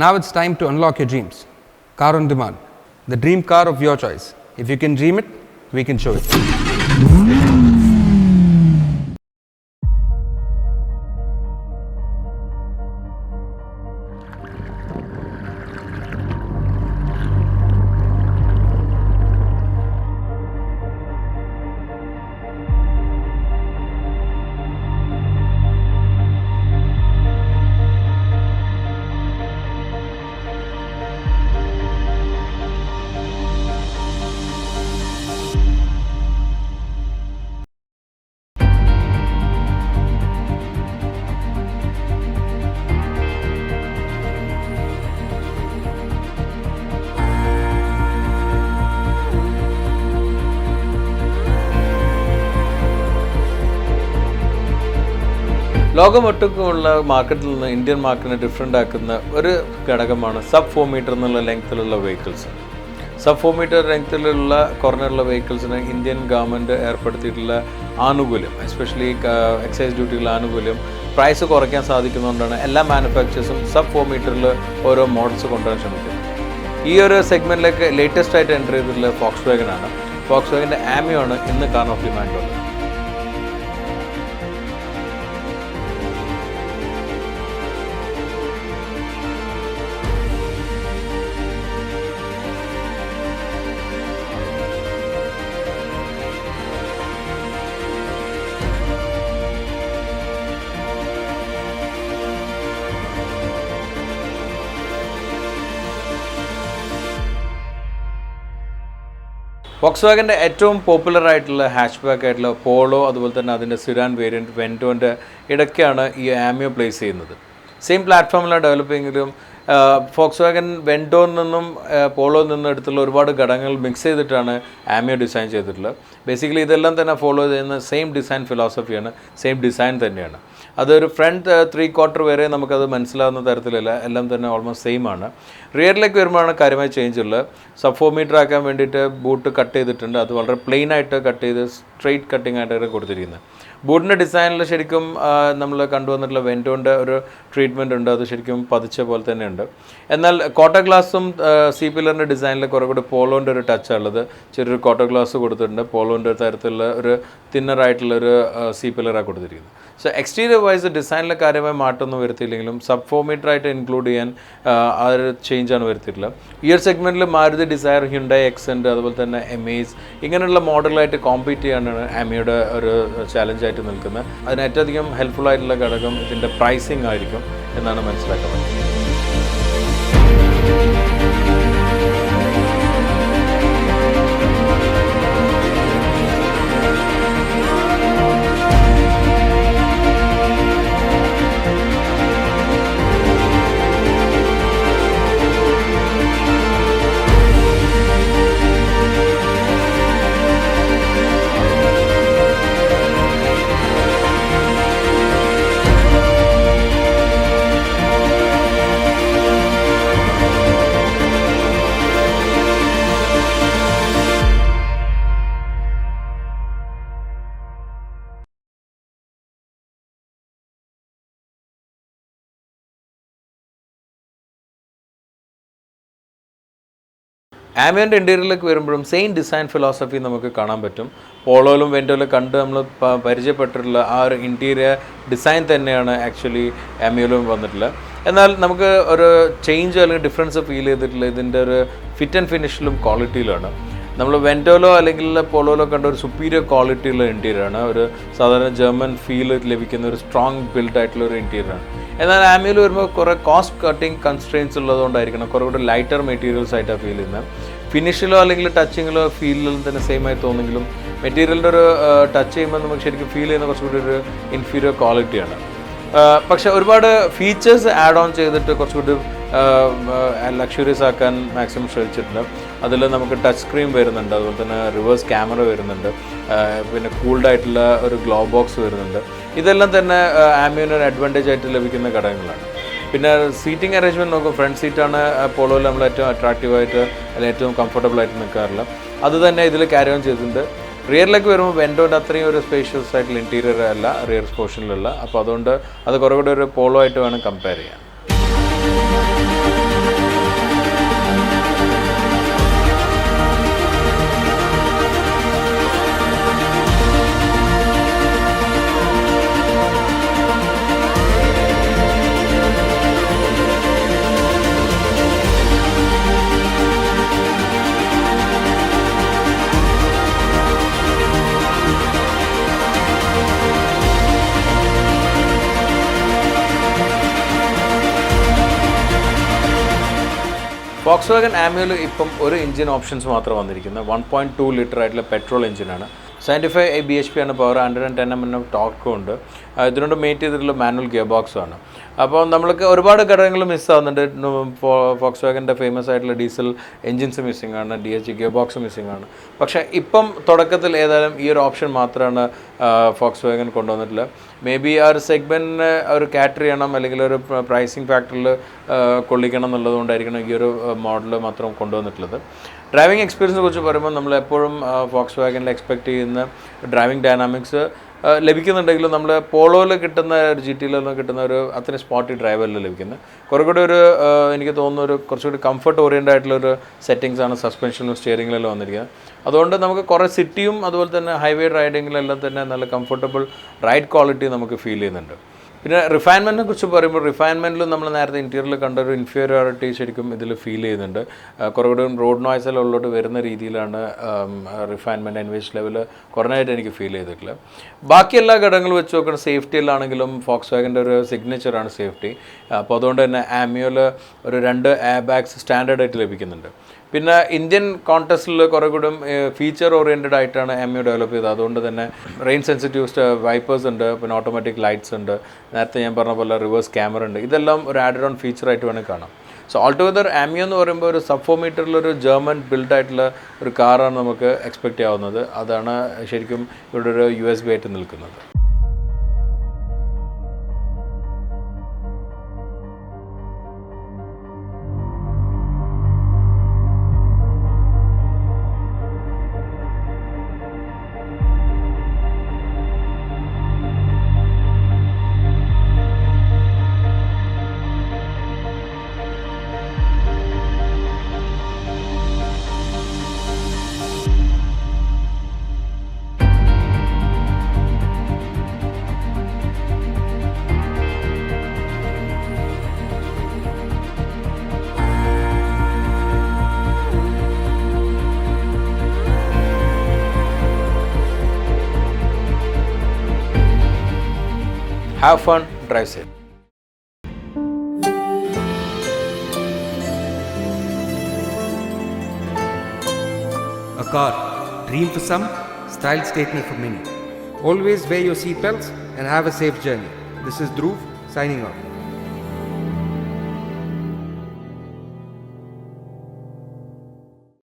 Now it's time to unlock your dreams. Car on demand. The dream car of your choice. If you can dream it, we can show it. ലോകമൊട്ടുക്കുമുള്ള മാർക്കറ്റിൽ നിന്ന് Indian മാർക്കറ്റിനെ different ആക്കുന്ന ഒരു ഘടകമാണ് sub 4 metre എന്നുള്ള ലെങ്ത്തിലുള്ള vehicles. Sub 4 metre ലെങ്ത്തിലുള്ള കോർണറുള്ള വെഹിക്കിൾസിന് ഇന്ത്യൻ ഗവൺമെൻറ് ഏർപ്പെടുത്തിയിട്ടുള്ള ആനുകൂല്യം, എസ്പെഷ്യലി എക്സൈസ് ഡ്യൂട്ടിയുള്ള ആനുകൂല്യം, പ്രൈസ് കുറയ്ക്കാൻ സാധിക്കുന്നതുകൊണ്ടാണ് എല്ലാ മാനുഫാക്ചേഴ്സും സബ് 4 മീറ്ററിൽ ഓരോ മോഡൽസ് കൊണ്ടുവരാൻ ശ്രമിക്കുന്നത്. ഈ ഒരു സെഗ്മെൻറ്റിലേക്ക് ലേറ്റസ്റ്റ് ആയിട്ട് എൻ്റർ ചെയ്തിട്ടുള്ള ഫോക്സ് വാഗനാണ്. ഫോക്സ് വാഗൻ്റെ ആമിയോ ആണ് ഇന്ന് കാർ ഓഫ് ഡിമാൻഡുള്ളത്. ഫോക്സ് വാഗൻ്റെ ഏറ്റവും പോപ്പുലർ ആയിട്ടുള്ള ഹാച്ച് ബാക്ക് ആയിട്ടുള്ള പോളോ, അതുപോലെ തന്നെ അതിൻ്റെ സിഡാൻ വേരിയൻറ്റ് വെൻറ്റോൻ്റെ ഇടയ്ക്കാണ് ഈ ആമിയോ പ്ലേസ് ചെയ്യുന്നത്. സെയിം പ്ലാറ്റ്ഫോമിലാണ് ഡെവലപ്പിംഗിലും ഫോക്സ് വാഗൻ വെൻറ്റോയിൽ നിന്നും പോളോയിൽ നിന്നും എടുത്തുള്ള ഒരുപാട് ഘടകങ്ങൾ മിക്സ് ചെയ്തിട്ടാണ് ആമിയോ ഡിസൈൻ ചെയ്തിട്ടുള്ളത്. ബേസിക്കലി ഇതെല്ലാം തന്നെ ഫോളോ ചെയ്യുന്ന സെയിം ഡിസൈൻ ഫിലോസഫിയാണ്, സെയിം ഡിസൈൻ തന്നെയാണ്. അതൊരു ഫ്രണ്ട് 3/4 വരെ നമുക്കത് മനസ്സിലാവുന്ന തരത്തിലല്ല, എല്ലാം തന്നെ ഓൾമോസ്റ്റ് സെയിം ആണ്. റിയറിലേക്ക് വരുമ്പോഴാണ് കാര്യമായി ചേഞ്ച് ഉള്ളത്. സബ് 4 മീറ്റർ ആക്കാൻ വേണ്ടിയിട്ട് ബൂട്ട് കട്ട് ചെയ്തിട്ടുണ്ട്. അത് വളരെ പ്ലെയിൻ ആയിട്ട് കട്ട് ചെയ്ത് സ്ട്രെയിറ്റ് കട്ടിങ് ആയിട്ടാണ് കൊടുത്തിരിക്കുന്നത്. ബൂട്ടിൻ്റെ ഡിസൈനിൽ ശരിക്കും നമ്മൾ കണ്ടുവന്നിട്ടുള്ള വെൻറ്റോൻ്റെ ഒരു ട്രീറ്റ്മെൻറ്റ് ഉണ്ട്, അത് ശരിക്കും പതിച്ച പോലെ തന്നെ ഉണ്ട്. എന്നാൽ കോട്ട ഗ്ലാസും സി പില്ലറിൻ്റെ ഡിസൈനിൽ കുറേ കൂടി പോളോൻ്റെ ഒരു ടച്ചാണ് ഉള്ളത്. ചെറിയൊരു കോട്ട ഗ്ലാസ് കൊടുത്തിട്ടുണ്ട്. പോളോൻ്റെ തരത്തിലുള്ള ഒരു തിന്നറായിട്ടുള്ളൊരു സി പില്ലറാണ് കൊടുത്തിരിക്കുന്നത്. സോ എക്സ്റ്റീരിയർ വൈസ് ഡിസൈനിലെ കാര്യമായി മാറ്റമൊന്നും വരുത്തിയില്ലെങ്കിലും സബ് 4 മീറ്റർ ആയിട്ട് ഇൻക്ലൂഡ് ചെയ്യാൻ ആ ഒരു ചേഞ്ചാണ് വരുത്തിയിട്ടുള്ളത്. ഈ ഒരു സെഗ്മെൻറ്റിൽ മാരുതി ഡിസയർ, ഹ്യുണ്ടായി എക്സെൻറ്റ്, അതുപോലെ തന്നെ എമേസ് ഇങ്ങനെയുള്ള മോഡലായിട്ട് കോമ്പീറ്റ് ചെയ്യാനാണ് ആമിയുടെ ഒരു ചാലഞ്ചായിട്ട് നിൽക്കുന്നത്. അതിന് ഏറ്റവും അധികം ഹെൽപ്ഫുൾ ആയിട്ടുള്ള ഘടകം ഇതിൻ്റെ പ്രൈസിങ് ആയിരിക്കും എന്നാണ് മനസ്സിലാക്കാൻ പറ്റുന്നത്. ആമിയോൻ്റെ ഇൻറ്റീരിയറിലേക്ക് വരുമ്പോഴും സെയിം ഡിസൈൻ ഫിലോസഫി നമുക്ക് കാണാൻ പറ്റും. പോളോയിലും വെൻറ്റോയിലും കണ്ട് നമ്മൾ പരിചയപ്പെട്ടിട്ടുള്ള ആ ഒരു ഇൻറ്റീരിയർ ഡിസൈൻ തന്നെയാണ് ആക്ച്വലി ആമിയോയിലും വന്നിട്ടുള്ളത്. എന്നാൽ നമുക്ക് ഒരു ചേഞ്ച് അല്ലെങ്കിൽ ഡിഫറൻസ് ഫീൽ ചെയ്തിട്ടുള്ള ഇതിൻ്റെ ഒരു ഫിറ്റ് ആൻഡ് ഫിനിഷിലും ക്വാളിറ്റിയിലാണ്. നമ്മൾ വെൻറ്റോയിലോ അല്ലെങ്കിൽ പോളോയിലോ കണ്ട ഒരു സുപ്പീരിയർ ക്വാളിറ്റിയുള്ള ഇൻറ്റീരിയറാണ്. ഒരു സാധാരണ ജർമ്മൻ ഫീൽ ലഭിക്കുന്ന ഒരു സ്ട്രോങ് ബിൽഡ് ആയിട്ടുള്ള ഒരു ഇൻറ്റീരിയറാണ്. എന്നാൽ ആമിയോയിൽ വരുമ്പോൾ കുറേ കോസ്റ്റ് കട്ടിങ് കൺസ്ട്രെയിൻസ് ഉള്ളതുകൊണ്ടായിരിക്കണം കുറേ കൂടി ലൈറ്റർ മെറ്റീരിയൽസ് ആയിട്ടാണ് ഫീൽ ചെയ്യുന്നത്. ഫിനിഷിലോ അല്ലെങ്കിൽ ടച്ചിങ്ങിലോ ഫീലിലും തന്നെ സെയിം ആയി തോന്നുമെങ്കിലും മെറ്റീരിയലിൻ്റെ ഒരു ടച്ച് ചെയ്യുമ്പോൾ നമുക്ക് ശരിക്കും ഫീൽ ചെയ്യുന്ന കുറച്ചുകൂടി ഒരു ഇൻഫീരിയർ ക്വാളിറ്റിയാണ്. പക്ഷെ ഒരുപാട് ഫീച്ചേഴ്സ് ആഡ് ഓൺ ചെയ്തിട്ട് കുറച്ചുകൂടി ലക്ഷറീസ് ആക്കാൻ മാക്സിമം ശ്രമിച്ചിട്ടുണ്ട്. അതിൽ നമുക്ക് ടച്ച് സ്ക്രീൻ വരുന്നുണ്ട്, അതുപോലെ തന്നെ റിവേഴ്സ് ക്യാമറ വരുന്നുണ്ട്, പിന്നെ കൂൾഡ് ആയിട്ടുള്ള ഒരു ഗ്ലോ ബോക്സ് വരുന്നുണ്ട്. ഇതെല്ലാം തന്നെ ആമിയോന് ഒരു അഡ്വാൻറ്റേജ് ആയിട്ട് ലഭിക്കുന്ന ഘടകങ്ങളാണ്. പിന്നെ സീറ്റിംഗ് അറേഞ്ച്മെൻറ്റ് നോക്കും. ഫ്രണ്ട് സീറ്റാണ് പോളോയിൽ നമ്മൾ ഏറ്റവും അട്രാക്റ്റീവായിട്ട് അല്ലെങ്കിൽ ഏറ്റവും കംഫർട്ടബിൾ ആയിട്ട് നിൽക്കാറില്ല. അത് തന്നെ ഇതിൽ ക്യാരി ഓൺ ചെയ്തിട്ടുണ്ട്. റിയറിലേക്ക് വരുമ്പോൾ വെൻറ്റോൻ്റെ അത്രയും ഒരു സ്പേഷ്യസ് ആയിട്ടുള്ള ഇൻറ്റീരിയർ അല്ല റിയർ പോർഷനിലുള്ള. അപ്പോൾ അതുകൊണ്ട് അത് കുറേ കൂടെ ഒരു പോളോ ആയിട്ട് വേണം കമ്പയർ ചെയ്യാൻ. Volkswagen ആമിയോയിൽ ഇപ്പം ഒരു എഞ്ചിൻ ഓപ്ഷൻസ് മാത്രം വന്നിരിക്കുന്നത് 1.2 ലിറ്റർ ആയിട്ടുള്ള പെട്രോൾ എഞ്ചിനാണ്. 75 bhp ആണ് പവർ, 110 mm ടോർക്കും ഉണ്ട്. ഇതിനോട് മേറ്റ് ചെയ്തിട്ടുള്ള മാനുവൽ ഗിയർ ബോക്സുമാണ്. അപ്പോൾ നമ്മൾക്ക് ഒരുപാട് ഘടകങ്ങൾ മിസ്സാവുന്നുണ്ട്. ഫോക്സ്വാഗൻ്റെ ഫേമസ് ആയിട്ടുള്ള ഡീസൽ എൻജിൻസ് മിസ്സിംഗ് ആണ്, DHG ഗിയർ ബോക്സ് മിസ്സിംഗ് ആണ്. പക്ഷേ ഇപ്പം തുടക്കത്തിൽ ഏതായാലും ഈ ഒരു ഓപ്ഷൻ മാത്രമാണ് ഫോക്സ്വാഗൻ കൊണ്ടുവന്നിട്ടുള്ളത്. മേ ബി ആ ഒരു സെഗ്മെൻറ്റിന് ഒരു കാറ്റർ ചെയ്യണം, അല്ലെങ്കിൽ ഒരു പ്രൈസിങ് ഫാക്ടറിൽ കൊള്ളിക്കണം എന്നുള്ളതുകൊണ്ടായിരിക്കണം ഈ ഒരു മോഡൽ മാത്രം കൊണ്ടുവന്നിട്ടുള്ളത്. ഡ്രൈവിംഗ് എക്സ്പീരിയൻസിനെ കുറിച്ച് പറയുമ്പോൾ നമ്മൾ എപ്പോഴും ഫോക്സ്വാഗനിൽ എക്സ്പെക്റ്റ് ചെയ്യുന്ന ഡ്രൈവിംഗ് ഡൈനാമിക്സ് ലഭിക്കുന്നുണ്ടെങ്കിലും നമ്മൾ പോളോയിൽ കിട്ടുന്ന ഒരു GT-ലൊന്നും കിട്ടുന്ന ഒരു അത്രയും സ്പോട്ടി ഡ്രൈവറിൽ ലഭിക്കുന്നത്. കുറേ കൂടി ഒരു എനിക്ക് തോന്നുന്നു ഒരു കുറച്ചുകൂടി കംഫർട്ട് ഓറിയൻറ്റഡ് ആയിട്ടുള്ളൊരു സെറ്റിങ്സാണ് സസ്പെൻഷനും സ്റ്റിയറിംഗിലെല്ലാം വന്നിരിക്കുന്നത്. അതുകൊണ്ട് നമുക്ക് കുറേ സിറ്റിയും അതുപോലെ തന്നെ ഹൈവേ റൈഡിങ്ങിലെല്ലാം തന്നെ നല്ല കംഫർട്ടബിൾ റൈഡ് ക്വാളിറ്റി നമുക്ക് ഫീൽ ചെയ്യുന്നുണ്ട്. പിന്നെ റിഫൈൻമെൻറ്റിനെ കുറിച്ച് പറയുമ്പോൾ റിഫൈൻമെൻറ്റിലും നമ്മൾ നേരത്തെ ഇൻറ്റീരിയറിൽ കണ്ട ഒരു ഇൻഫീരിയോറിറ്റി ശരിക്കും ഇതിൽ ഫീൽ ചെയ്യുന്നുണ്ട്. കുറേ കൂടി റോഡ് നോയ്സെല്ലാം ഉള്ളോട്ട് വരുന്ന രീതിയിലാണ് റിഫൈൻമെൻറ്റ് എൻവേജ് ലെവൽ കുറഞ്ഞായിട്ട് എനിക്ക് ഫീൽ ചെയ്തിട്ടുള്ളത്. ബാക്കി എല്ലാ ഘടകങ്ങളും വെച്ച് നോക്കുന്ന സേഫ്റ്റിയിലാണെങ്കിലും ഫോക്സ്വാഗൻ്റെ ഒരു സിഗ്നേച്ചറാണ് സേഫ്റ്റി. അപ്പോൾ അതുകൊണ്ട് തന്നെ ആമിയോയിൽ ഒരു 2 എയർ ബാഗ്സ് സ്റ്റാൻഡേർഡായിട്ട് ലഭിക്കുന്നുണ്ട്. പിന്നെ ഇന്ത്യൻ കോൺടെസ്റ്റിൽ കുറേ കൂടി ഫീച്ചർ ഓറിയൻറ്റഡ് ആയിട്ടാണ് ആമിയോ ഡെവലപ്പ് ചെയ്തത്. അതുകൊണ്ട് തന്നെ റെയിൻ സെൻസിറ്റീവ് വൈപ്പേഴ്സ് ഉണ്ട്, പിന്നെ ഓട്ടോമാറ്റിക് ലൈറ്റ്സ് ഉണ്ട്, നേരത്തെ ഞാൻ പറഞ്ഞ പോലെ റിവേഴ്സ് ക്യാമറ ഉണ്ട്. ഇതെല്ലാം ഒരു ആഡഡ് ഓൺ ഫീച്ചറായിട്ട് വേണമെങ്കിൽ കാണാം. സോ ഓൾ ടുഗദർ ആമിയോ എന്ന് പറയുമ്പോൾ ഒരു സബ് 4 മീറ്ററിലൊരു ജർമ്മൻ ബിൽഡായിട്ടുള്ള ഒരു കാറാണ് നമുക്ക് എക്സ്പെക്റ്റ് ചെയ്യാവുന്നത്. അതാണ് ശരിക്കും ഇവിടെ ഒരു USB ആയിട്ട് നിൽക്കുന്നത്. Have fun, drive safe. A car, dream for some, style statement for many. Always wear your seatbelts and have a safe journey. This is Dhruv signing off.